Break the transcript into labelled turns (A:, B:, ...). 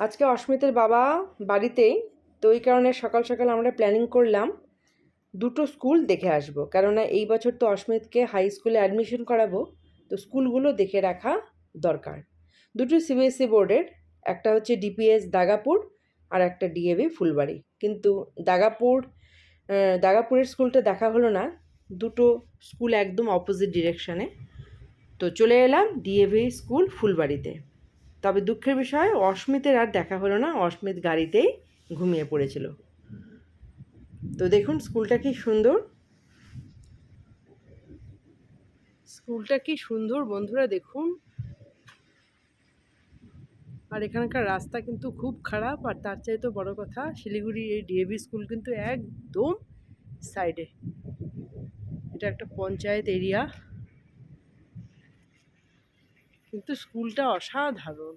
A: আজকে অস্মিতের বাবা বাড়িতেই, তো ওই কারণে সকাল সকাল আমরা প্ল্যানিং করলাম দুটো স্কুল দেখে আসব। কেননা এই বছর তো অস্মিতকে হাই স্কুলে অ্যাডমিশন করাবো, তো স্কুলগুলো দেখে রাখা দরকার। দুটো সিবিএসসি বোর্ডের, একটা হচ্ছে ডিপিএস দাগাপুর আর একটা ডিএভি ফুলবাড়ি। কিন্তু দাগাপুরের স্কুলটা দেখা হলো না, দুটো স্কুল একদম অপোজিট ডিরেকশানে। তো চলে এলাম ডিএভি স্কুল ফুলবাড়িতে। তবে দুঃখের বিষয় অস্মিতের আর দেখা হলো না, অস্মিত গাড়িতেই ঘুমিয়ে পড়েছিল। তো দেখুন স্কুলটা কি সুন্দর, স্কুলটা কি সুন্দর বন্ধুরা, দেখুন। আর এখানকার রাস্তা কিন্তু খুব খারাপ, আর তার চাইতে বড় কথা শিলিগুড়ি এই ডিএভি স্কুল কিন্তু একদম সাইডে। এটা একটা পঞ্চায়েত এরিয়া, কিন্তু স্কুলটা অসাধারণ।